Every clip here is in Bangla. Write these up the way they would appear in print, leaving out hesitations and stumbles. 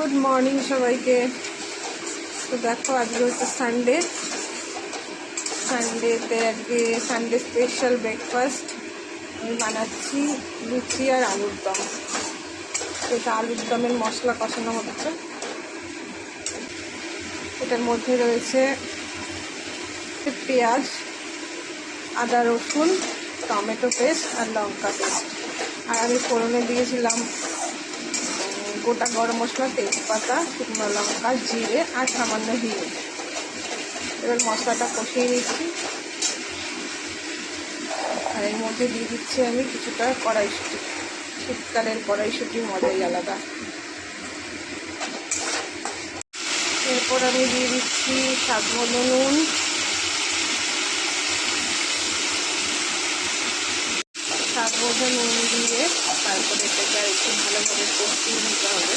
গুড মর্নিং সবাইকে। তো দেখো আজকে হচ্ছে সানডেতে আজকে সানডে স্পেশাল ব্রেকফাস্ট আমি বানাচ্ছি লুচি আর আলুর দম। এটা আলুর দমের মশলা কষানো হচ্ছে। এটার মধ্যে রয়েছে পেঁয়াজ, আদা রসুন, টমেটো পেস্ট আর লঙ্কা পেস্ট। আর আমি ফোড়নে দিয়েছিলাম গোটা গরম মশলা, তেজপাতা, শুকনো লঙ্কা, জিরে আর সামান্য হিং। এবার মশলাটা কষিয়ে নিচ্ছি। আর এর মধ্যে দিয়ে দিচ্ছি আমি কিছুটা কড়াইশুঁটি। শীতকালের কড়াইশুঁটি মজাই আলাদা। এরপর আমি দিয়ে দিচ্ছি স্বাদ মতো নুন, দিয়ে তারপরে এটাকে আর একটু ভালোভাবে কষিয়ে নিতে হবে।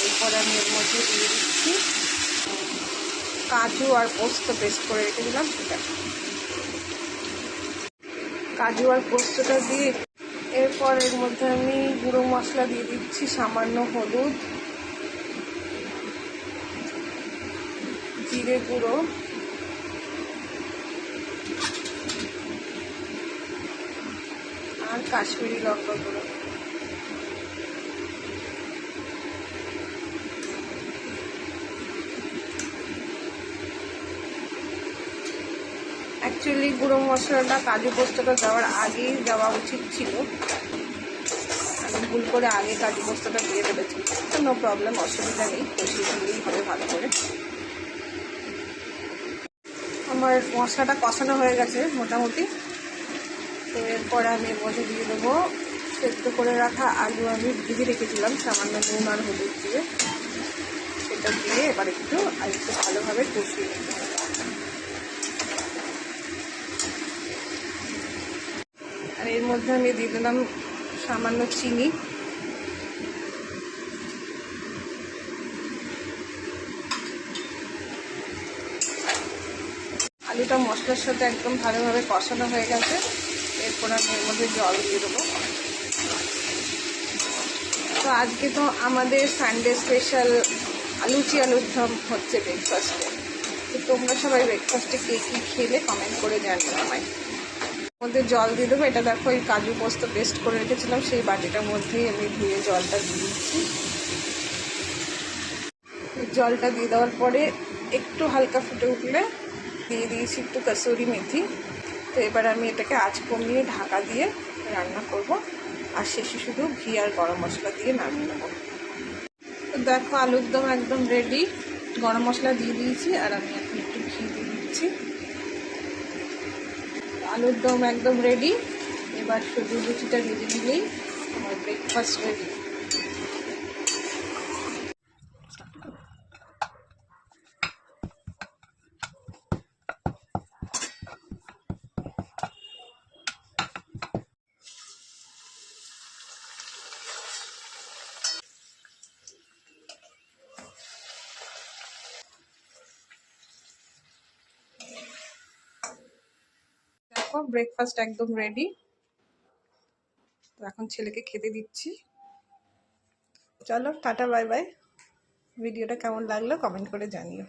এরপর আমি এর মধ্যে দিয়ে দিচ্ছি কাজু আর পোস্ত পেস্ট করে রেখেছিলাম সেটা। কাজু আর পোস্তটা দিয়ে এরপর এর মধ্যে আমি গুঁড়ো মশলা দিয়ে দিচ্ছি, সামান্য হলুদ, জিরে গুঁড়ো, আর কাশ্মীরি লঙ্কা গুঁড়ো। অ্যাকচুয়ালি গুঁড়ো মশলাটা কাজু পোস্তটা দেওয়ার আগেই দেওয়া উচিত ছিল। আমি ভুল করে আগে কাজু পোস্তটা দিয়ে ফেলেছি। তো নো প্রবলেম, অসুবিধা নেই, কষিয়ে দিলেই হবে ভালো করে। আমার মশলাটা কষানো হয়ে গেছে মোটামুটি। তো এরপর আমি এর মধ্যে দিয়ে দেবো সেদ্ধ করে রাখা আলু। আমি ভিজে রেখেছিলাম সামান্য নুন আর হলুদ দিয়ে। সেটা দিয়ে এবার একটু ভালোভাবে কষিয়ে নিতে হবে। আর এর মধ্যে আমি দিয়ে দিলাম সামান্য চিনি। আলুটা মশলার সাথে একদম ভালোভাবে কষানো হয়ে গেছে। এরপর আমি এর মধ্যে জল দিয়ে দেবো। তো আজকে তো আমাদের সানডে স্পেশাল লুচি আলুর দম হচ্ছে ব্রেকফাস্টে। তো তোমরা সবাই ব্রেকফাস্টে কে কী খেলে কমেন্ট করে জানিও আমায়। মধ্যে জল দিয়ে দেবো। এটা দেখো এই কাজু পোস্ত পেস্ট করে রেখেছিলাম সেই বাটিটার মধ্যেই আমি ধুয়ে জলটা দিয়ে দিচ্ছি। জলটা দিয়ে দেওয়ার পরে একটু হালকা ফুটে উঠলে দিয়ে দিয়েছি একটু কসুরি মেথি। তো এবার আমি এটাকে আঁচ কমিয়ে ঢাকা দিয়ে রান্না করব। আর শেষে শুধু ঘি আর গরম মশলা দিয়ে নামিয়ে নেব। তো দেখো আলুর দম একদম রেডি। গরম মশলা দিয়ে দিয়েছি আর আমি এখন একটু ঘি দিয়ে দিচ্ছি। আলুর দম একদম রেডি। এবার শুধু লুচিটা ভেজে দিলেই আমার ব্রেকফাস্ট রেডি। দেখো ব্রেকফাস্ট একদম রেডি। তো এখন ছেলেকে খেতে দিচ্ছি। চলো টাটা, বাই বাই। ভিডিওটা কেমন লাগলো কমেন্ট করে জানিও।